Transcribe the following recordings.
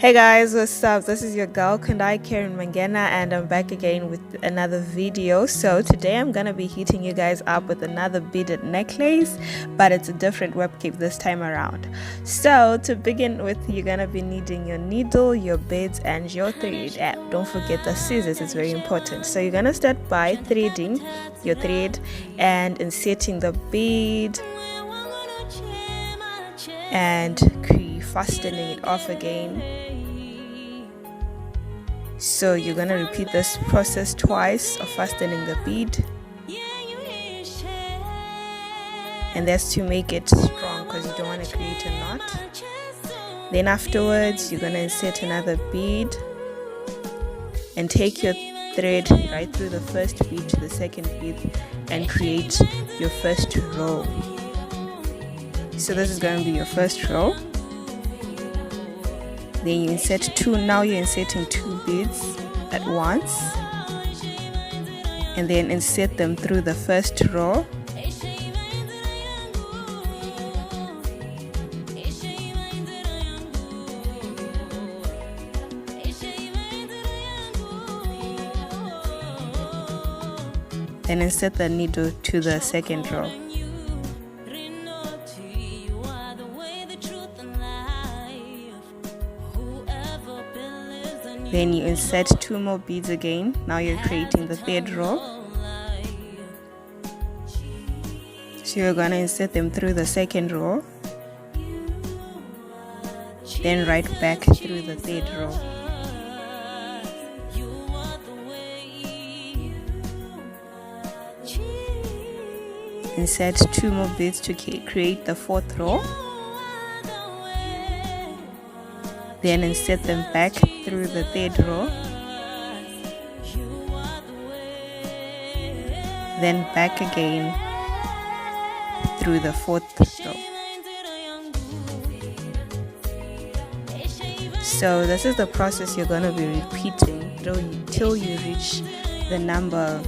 Hey guys, what's up? This is your girl Kandai Karen Mangena, and I'm back again with another video. So today I'm gonna be hitting you guys up with another beaded necklace, but it's a different webcape this time around. So to begin with, you're gonna be needing your needle, your beads, and your thread. Don't forget the scissors, it's very important. So you're gonna start by threading your thread and inserting the bead and fastening it off again. So you're gonna repeat this process twice of fastening the bead, and that's to make it strong because you don't want to create a knot. Then afterwards you're gonna insert another bead and take your thread right through the first bead to the second bead and create your first row. So this is going to be your first row. Then you insert two. Now you're inserting two beads at once, and then insert them through the first row. Then insert the needle to the second row. Then you insert two more beads again. Now you're creating the third row. So you're gonna insert them through the second row, then right back through the third row. Insert two more beads to create the fourth row. Then insert them back through the third row, then back again through the fourth row. So this is the process you're going to be repeating till you reach the number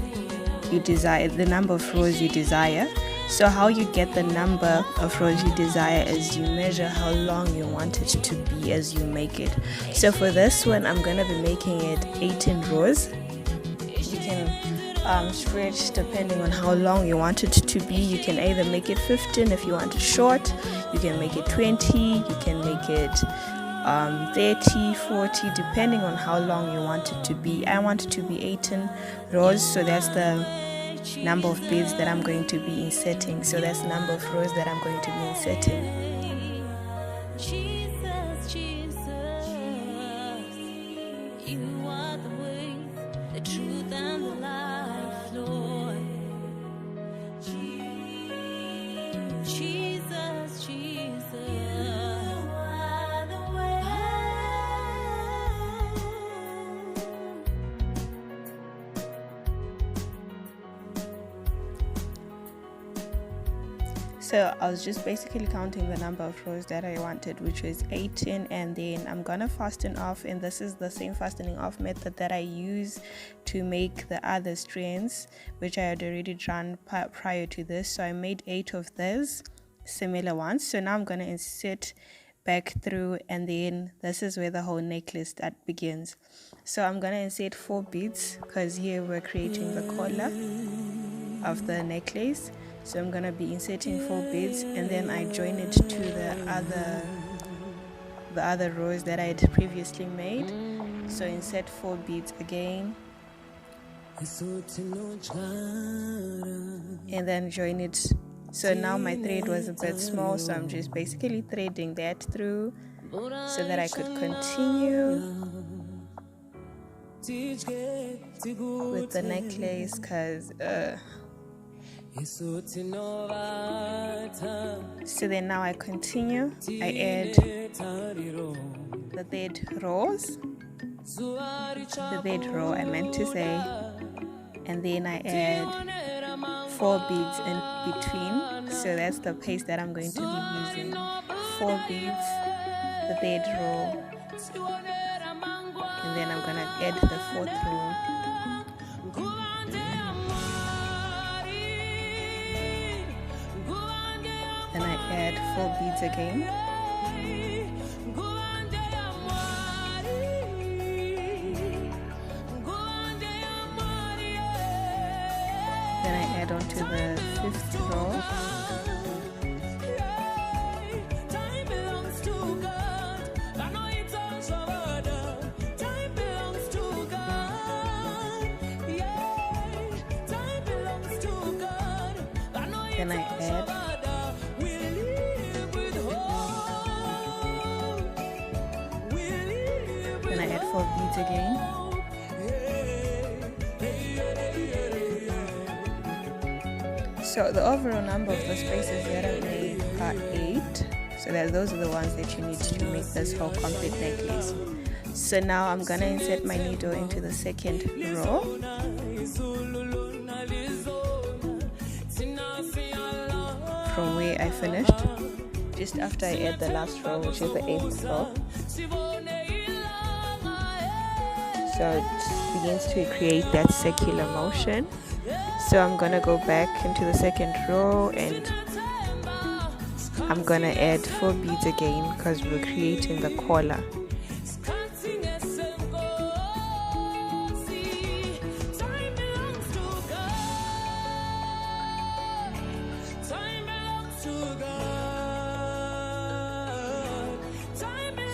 you desire, the number of rows you desire. So how you get the number of rows you desire is you measure how long you want it to be as you make it. So for this one, I'm going to be making it 18 rows. You can stretch depending on how long you want it to be. You can either make it 15 if you want it short, you can make it 20, you can make it 30, 40, depending on how long you want it to be. I want it to be 18 rows, so that's the number of beads that I'm going to be inserting. So that's the number of rows that I'm going to be inserting. Jesus, Jesus, you are the way, the truth and the life, Lord. Jesus, Jesus, you are the way. So I was just basically counting the number of rows that I wanted, which was 18, and then I'm gonna fasten off, and this is the same fastening off method that I use to make the other strands, which I had already drawn prior to this. So I made 8 of those similar ones. So now I'm gonna insert back through, and then this is where the whole necklace begins. So I'm gonna insert 4 beads because here we're creating the collar of the necklace. So I'm gonna be inserting 4 beads, and then I join it to the other rows that I had previously made. So insert 4 beads again, and then join it. So now my thread was a bit small, so I'm just basically threading that through so that I could continue with the necklace, because so then now I continue. I add the third row I meant to say, and then I add 4 beads in between. So that's the pace that I'm going to be using. 4 beads, the third row, and then I'm gonna add the 4th row. Then I add 4 beads again, into the 5th row. Then I add Then I add 4 beads again. So the overall number of the spaces that I made are 8. So that those are the ones that you need to make this whole complete necklace. So now I'm gonna insert my needle into the 2nd row. From where I finished, just after I add the last row, which is the 8th row. So it begins to create that circular motion. So I'm gonna go back into the 2nd row and I'm gonna add 4 beads again because we're creating the collar.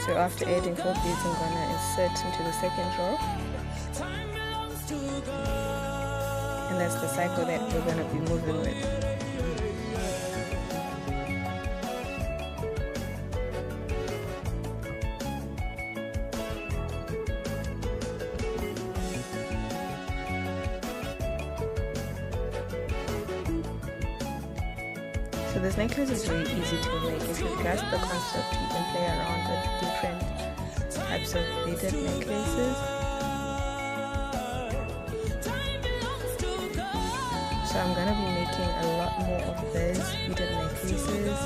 So after adding 4 beads, I'm gonna insert into the 2nd row. And that's the cycle that we're gonna be moving with. So this necklace is very easy to make. If you grasp the concept, you can play around with different types of beaded necklaces. So I'm gonna be making a lot more of these beaded necklaces,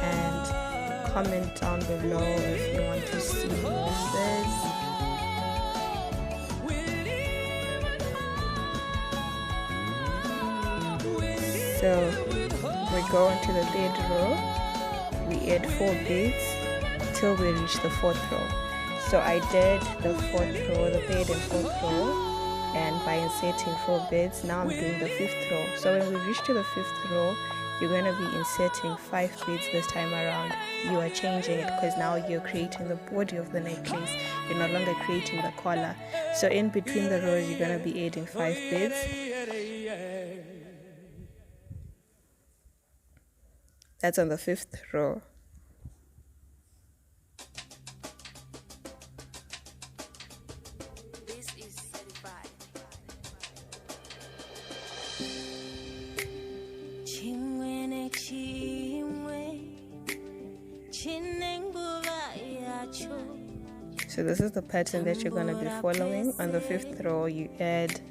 and comment down below if you want to see more of this. So we go into the 3rd row, we add 4 beads till we reach the 4th row. So I did the 4th row, the 3rd and 4th row, and by inserting 4 beads, now I'm doing the 5th row. So when we reach to the 5th row, you're going to be inserting 5 beads this time around. You are changing it because now you're creating the body of the necklace. You're no longer creating the collar. So in between the rows, you're going to be adding 5 beads. That's on the 5th row. This is certified. So this is the pattern that you're going to be following. On the 5th row, you add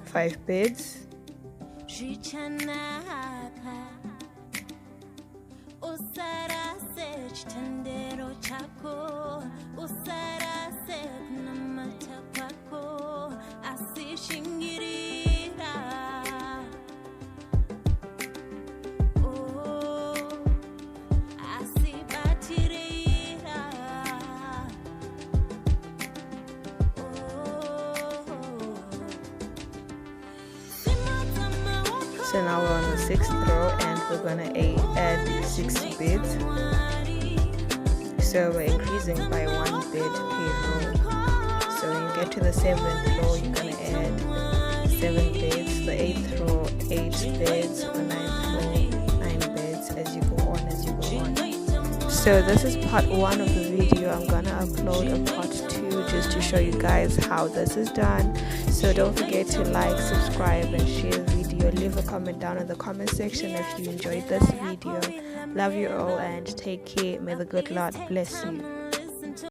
5 beads. So now we're on the 6th row and we're gonna add 6 beads. So we're increasing by 1 bead per row. So when you get to the 7th row, you're gonna add 7 beads. The 8th row, 8 beads. The 9th row, 9 beads. As you go on, So this is part 1 of the video. I'm gonna upload a part 2 just to show you guys how this is done. So don't forget to like, subscribe and share the video. Leave a comment down in the comment section if you enjoyed this video. Love you all and take care. May the good Lord bless you.